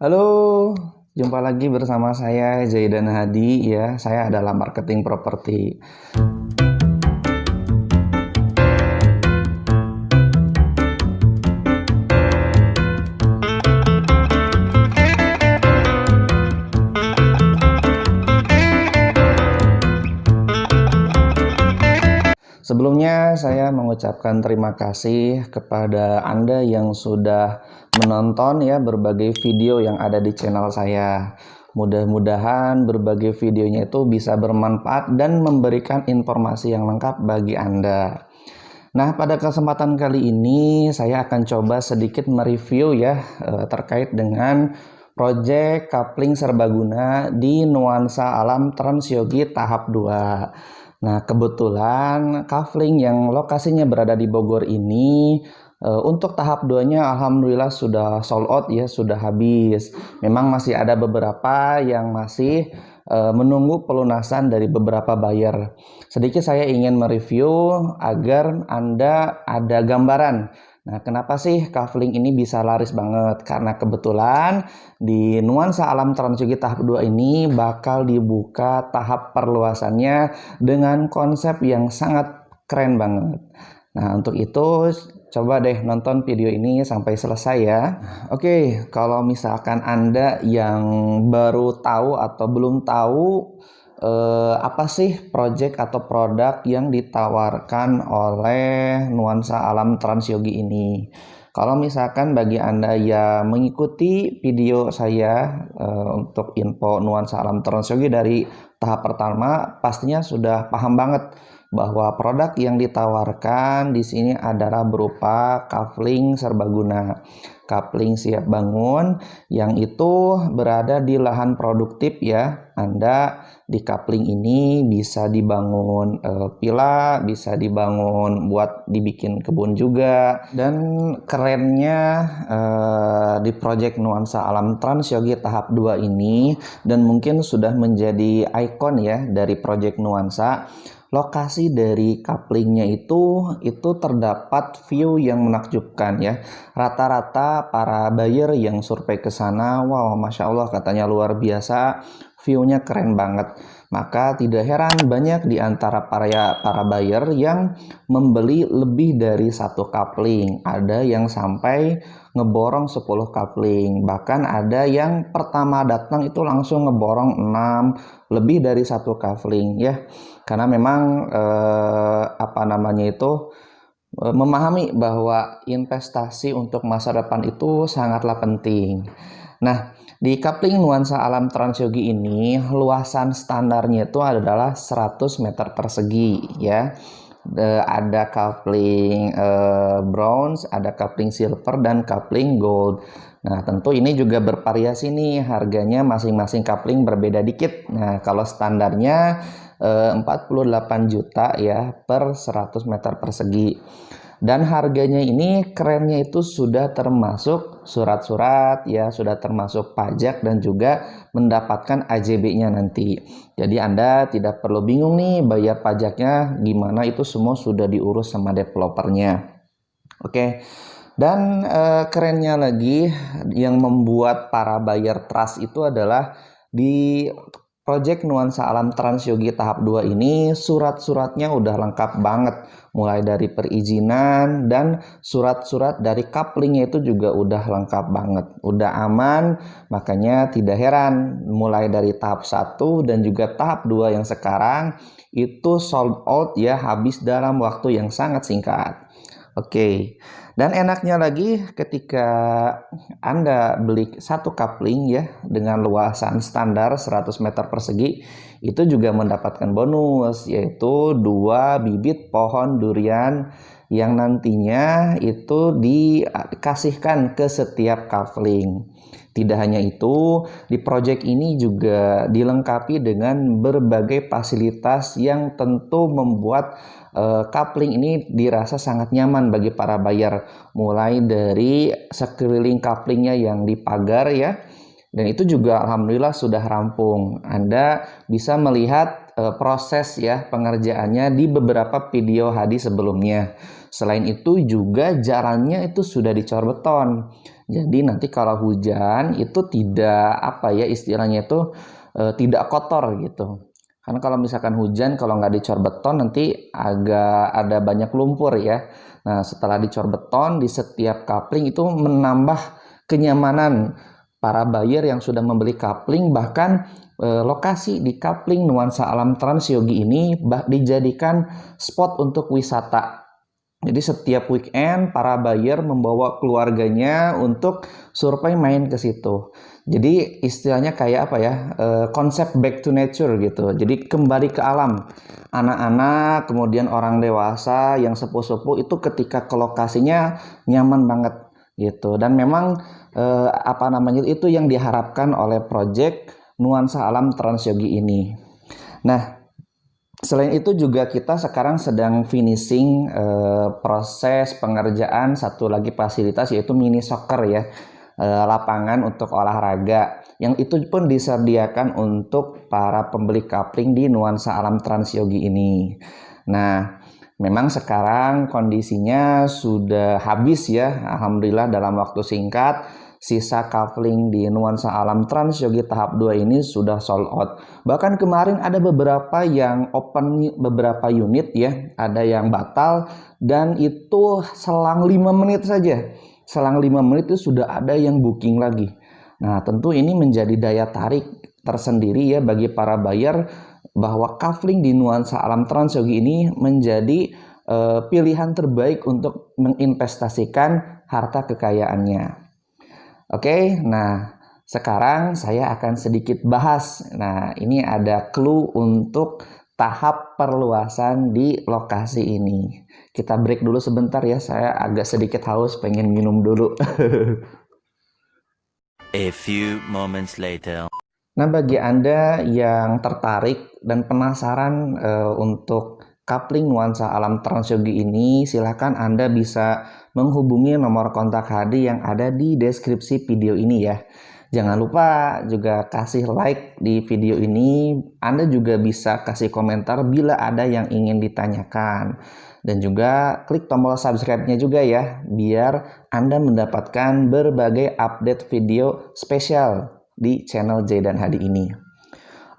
Halo, jumpa lagi bersama saya Zaidan Hadi ya. Saya adalah marketing properti. Sebelumnya saya mengucapkan terima kasih kepada Anda yang sudah menonton ya berbagai video yang ada di channel saya. Mudah-mudahan berbagai videonya itu bisa bermanfaat dan memberikan informasi yang lengkap bagi Anda. Nah, pada kesempatan kali ini saya akan coba sedikit mereview ya terkait dengan proyek coupling serbaguna di Nuansa Alam Transyogi tahap 2. Nah, kebetulan coupling yang lokasinya berada di Bogor ini untuk tahap 2-nya alhamdulillah sudah sold out ya, sudah habis. Memang masih ada beberapa yang masih menunggu pelunasan dari beberapa buyer. Sedikit saya ingin mereview agar Anda ada gambaran. Nah, kenapa sih coupling ini bisa laris banget? Karena kebetulan di Nuansa Alam Transyogi tahap 2 ini bakal dibuka tahap perluasannya dengan konsep yang sangat keren banget. Nah, untuk itu coba deh nonton video ini sampai selesai ya. Oke, kalau misalkan Anda yang baru tahu atau belum tahu apa sih project atau produk yang ditawarkan oleh Nuansa Alam Transyogi ini. Kalau misalkan bagi Anda yang mengikuti video saya untuk info Nuansa Alam Transyogi dari tahap pertama, pastinya sudah paham banget bahwa produk yang ditawarkan di sini adalah berupa coupling serbaguna. Coupling siap bangun yang itu berada di lahan produktif ya. Anda di coupling ini bisa dibangun villa, bisa dibangun buat dibikin kebun juga. Dan kerennya di project Nuansa Alam Transyogi tahap 2 ini dan mungkin sudah menjadi ikon ya dari project Nuansa. Lokasi dari couplingnya itu terdapat view yang menakjubkan ya. Rata-rata para buyer yang survei ke sana, wow, masya Allah katanya luar biasa, view-nya keren banget. Maka tidak heran banyak di antara para buyer yang membeli lebih dari satu coupling. Ada yang sampai ngeborong 10 coupling, bahkan ada yang pertama datang itu langsung ngeborong 6 lebih dari satu coupling ya. Karena memang memahami bahwa investasi untuk masa depan itu sangatlah penting. Nah, di coupling Nuansa Alam Transyogi ini luasan standarnya itu adalah 100 meter persegi ya. Ada coupling bronze, ada coupling silver dan coupling gold. Nah, tentu ini juga bervariasi nih, harganya masing-masing coupling berbeda dikit. Nah, kalau standarnya 48 juta ya per 100 meter persegi. Dan harganya ini kerennya itu sudah termasuk surat-surat ya, sudah termasuk pajak dan juga mendapatkan AJB-nya nanti. Jadi Anda tidak perlu bingung nih bayar pajaknya gimana, itu semua sudah diurus sama developernya. Oke. Dan kerennya lagi yang membuat para buyer trust itu adalah di Project Nuansa Alam Transyogi tahap 2 ini surat-suratnya udah lengkap banget. Mulai dari perizinan dan surat-surat dari couplingnya itu juga udah lengkap banget. Udah aman, makanya tidak heran mulai dari tahap 1 dan juga tahap 2 yang sekarang itu sold out ya, habis dalam waktu yang sangat singkat. Oke, dan enaknya lagi ketika Anda beli satu coupling ya dengan luasan standar 100 meter persegi, itu juga mendapatkan bonus yaitu 2 bibit pohon durian yang nantinya itu dikasihkan ke setiap coupling. Tidak hanya itu, di project ini juga dilengkapi dengan berbagai fasilitas yang tentu membuat coupling ini dirasa sangat nyaman bagi para buyer, mulai dari sekeliling couplingnya yang dipagar ya, dan itu juga alhamdulillah sudah rampung. Anda bisa melihat proses ya pengerjaannya di beberapa video Hadi sebelumnya. Selain itu juga jalannya itu sudah dicor beton. Jadi nanti kalau hujan itu tidak apa ya istilahnya itu tidak kotor gitu. Karena kalau misalkan hujan kalau nggak dicor beton nanti agak ada banyak lumpur ya. Nah setelah dicor beton di setiap kapling itu menambah kenyamanan para buyer yang sudah membeli kapling, bahkan lokasi di kapling Nuansa Alam Trans Yogi ini dijadikan spot untuk wisata. Jadi setiap weekend para buyer membawa keluarganya untuk survei main ke situ. Jadi istilahnya kayak apa ya, konsep back to nature gitu. Jadi kembali ke alam. Anak-anak, kemudian orang dewasa yang sepuh-sepuh itu ketika ke lokasinya nyaman banget gitu. Dan memang apa namanya itu yang diharapkan oleh project Nuansa Alam Trans Yogi ini. Nah, selain itu juga kita sekarang sedang finishing proses pengerjaan satu lagi fasilitas yaitu mini soccer ya, lapangan untuk olahraga yang itu pun disediakan untuk para pembeli kapling di Nuansa Alam Trans Yogi ini. Nah, memang sekarang kondisinya sudah habis ya, alhamdulillah dalam waktu singkat. Sisa kapling di Nuansa Alam Trans Yogi tahap 2 ini sudah sold out. Bahkan kemarin ada beberapa yang open, beberapa unit ya, ada yang batal dan itu selang 5 menit saja. Selang 5 menit itu sudah ada yang booking lagi. Nah, tentu ini menjadi daya tarik tersendiri ya bagi para buyer bahwa kapling di Nuansa Alam Trans Yogi ini menjadi pilihan terbaik untuk menginvestasikan harta kekayaannya. Oke, nah sekarang saya akan sedikit bahas. Nah, ini ada clue untuk tahap perluasan di lokasi ini. Kita break dulu sebentar ya, saya agak sedikit haus, pengen minum dulu. A few moments later. Nah, bagi Anda yang tertarik dan penasaran untuk kapling Nuansa Alam Trans Yogi ini, silakan Anda bisa menghubungi nomor kontak Hadi yang ada di deskripsi video ini ya. Jangan lupa juga kasih like di video ini. Anda juga bisa kasih komentar bila ada yang ingin ditanyakan. Dan juga klik tombol subscribe-nya juga ya, biar Anda mendapatkan berbagai update video spesial di channel Zaidan Hadi ini.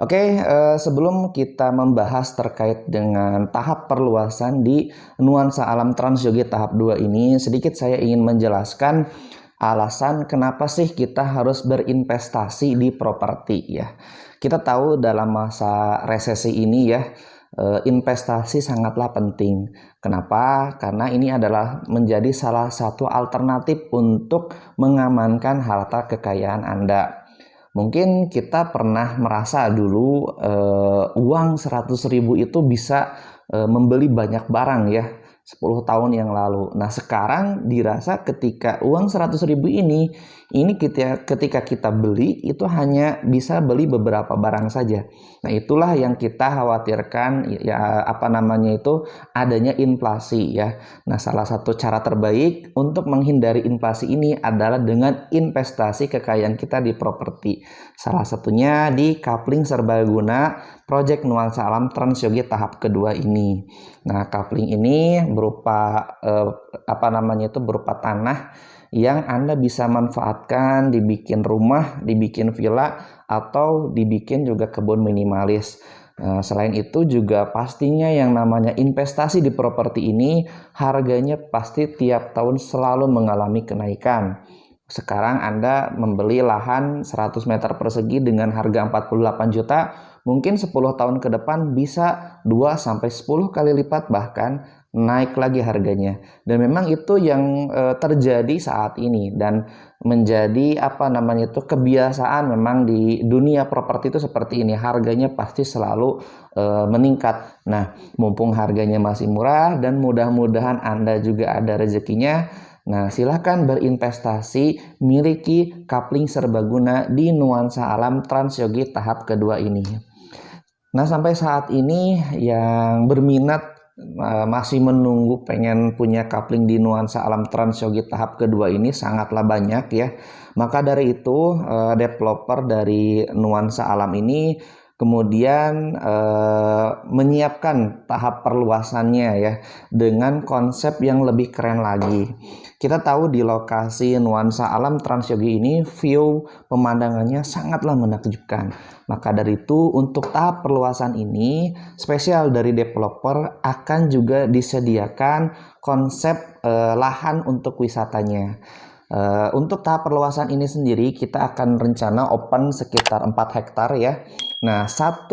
Oke, sebelum kita membahas terkait dengan tahap perluasan di Nuansa Alam Trans Yogi tahap 2 ini, sedikit saya ingin menjelaskan alasan kenapa sih kita harus berinvestasi di properti ya. Kita tahu dalam masa resesi ini ya, investasi sangatlah penting. Kenapa? Karena ini adalah menjadi salah satu alternatif untuk mengamankan harta kekayaan Anda. Mungkin kita pernah merasa dulu uang 100.000 itu bisa membeli banyak barang ya 10 tahun yang lalu. Nah sekarang dirasa ketika uang 100.000 ini ketika kita beli itu hanya bisa beli beberapa barang saja. Nah itulah yang kita khawatirkan ya apa namanya itu adanya inflasi ya. Nah salah satu cara terbaik untuk menghindari inflasi ini adalah dengan investasi kekayaan kita di properti. Salah satunya di kapling serbaguna Project Nuansa Alam Trans Yogi tahap kedua ini. Nah, kapling ini berupa berupa tanah yang Anda bisa manfaatkan dibikin rumah, dibikin villa atau dibikin juga kebun minimalis. Selain itu juga pastinya yang namanya investasi di properti ini harganya pasti tiap tahun selalu mengalami kenaikan. Sekarang Anda membeli lahan 100 meter persegi dengan harga 48 juta, mungkin 10 tahun ke depan bisa 2-10 kali lipat bahkan naik lagi harganya. Dan memang itu yang terjadi saat ini dan menjadi kebiasaan memang di dunia properti itu seperti ini. Harganya pasti selalu meningkat. Nah, mumpung harganya masih murah dan mudah-mudahan Anda juga ada rezekinya. Nah, silahkan berinvestasi, miliki kapling serbaguna di Nuansa Alam Trans Yogi tahap kedua ini. Nah, sampai saat ini yang berminat masih menunggu pengen punya kapling di Nuansa Alam Trans Yogi tahap kedua ini sangatlah banyak ya. Maka dari itu developer dari Nuansa Alam ini kemudian menyiapkan tahap perluasannya ya dengan konsep yang lebih keren lagi. Kita tahu di lokasi nuansa alam Transyogi ini view pemandangannya sangatlah menakjubkan. Maka dari itu untuk tahap perluasan ini spesial dari developer akan juga disediakan konsep lahan untuk wisatanya. Untuk tahap perluasan ini sendiri kita akan rencana open sekitar 4 hektar ya. Nah 1,3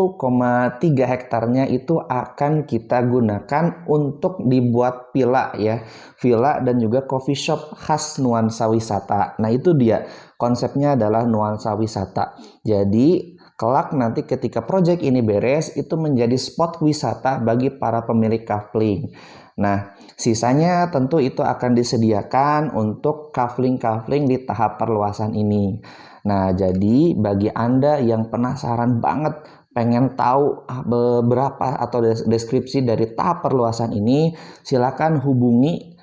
hektarnya itu akan kita gunakan untuk dibuat villa ya. Villa dan juga coffee shop khas nuansa wisata. Nah itu dia konsepnya adalah nuansa wisata. Jadi kelak nanti ketika proyek ini beres itu menjadi spot wisata bagi para pemilik kafling. Nah, sisanya tentu itu akan disediakan untuk kafling-kafling di tahap perluasan ini. Nah, jadi bagi Anda yang penasaran banget pengen tahu beberapa atau deskripsi dari tahap perluasan ini, silakan hubungi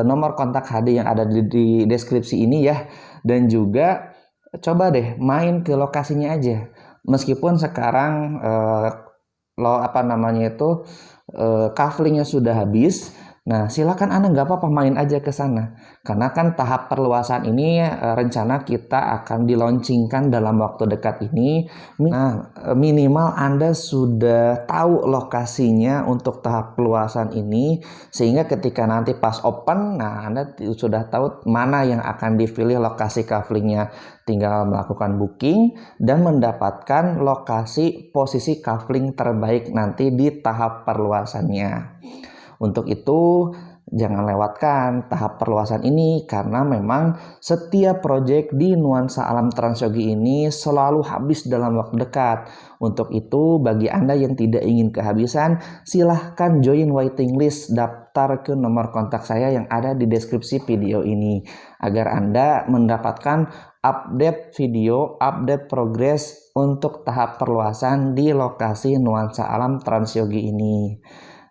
nomor kontak HD yang ada di deskripsi ini ya. Dan juga coba deh main ke lokasinya aja. Meskipun sekarang kaflingnya sudah habis, nah silakan Anda nggak apa-apa main aja ke sana. Karena kan tahap perluasan ini rencana kita akan dilaunchingkan dalam waktu dekat ini. Nah minimal Anda sudah tahu lokasinya untuk tahap perluasan ini, sehingga ketika nanti pas open, nah Anda sudah tahu mana yang akan dipilih lokasi kaflingnya. Tinggal melakukan booking dan mendapatkan lokasi posisi kafling terbaik nanti di tahap perluasannya. Untuk itu jangan lewatkan tahap perluasan ini karena memang setiap proyek di nuansa alam Transyogi ini selalu habis dalam waktu dekat. Untuk itu bagi Anda yang tidak ingin kehabisan, silahkan join waiting list, daftar ke nomor kontak saya yang ada di deskripsi video ini agar Anda mendapatkan update video, update progres untuk tahap perluasan di lokasi nuansa alam Transyogi ini.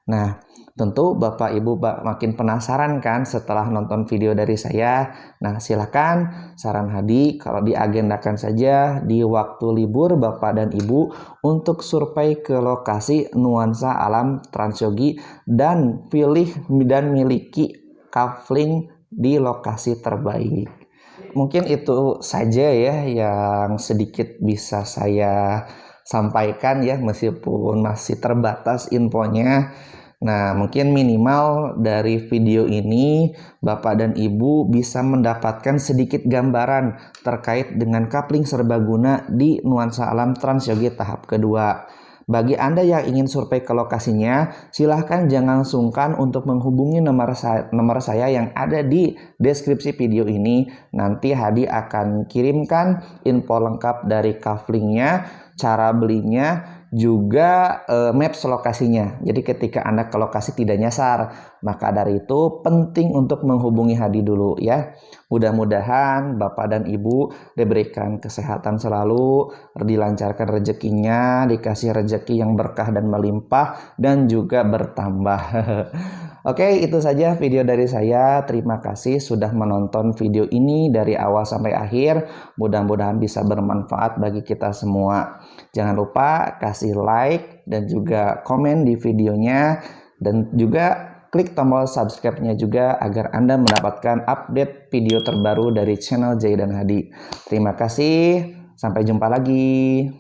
Nah, tentu Bapak Ibu makin penasaran kan setelah nonton video dari saya. Nah, silakan saran Hadi kalau diagendakan saja di waktu libur Bapak dan Ibu untuk survei ke lokasi nuansa alam Transyogi dan pilih dan miliki kafling di lokasi terbaik. Mungkin itu saja ya yang sedikit bisa saya sampaikan ya, meskipun masih terbatas infonya. Nah, mungkin minimal dari video ini Bapak dan Ibu bisa mendapatkan sedikit gambaran terkait dengan kafling serbaguna di nuansa alam Transyogi tahap kedua. Bagi Anda yang ingin survei ke lokasinya, silahkan jangan sungkan untuk menghubungi nomor saya yang ada di deskripsi video ini. Nanti Hadi akan kirimkan info lengkap dari kaflingnya, cara belinya, juga maps lokasinya. Jadi ketika Anda ke lokasi tidak nyasar. Maka dari itu penting untuk menghubungi Hadi dulu ya. Mudah-mudahan Bapak dan Ibu diberikan kesehatan selalu, dilancarkan rezekinya, dikasih rezeki yang berkah dan melimpah dan juga bertambah. Oke, itu saja video dari saya. Terima kasih sudah menonton video ini dari awal sampai akhir. Mudah-mudahan bisa bermanfaat bagi kita semua. Jangan lupa kasih like dan juga komen di videonya, dan juga klik tombol subscribe-nya juga agar Anda mendapatkan update video terbaru dari channel Jay dan Hadi. Terima kasih, sampai jumpa lagi.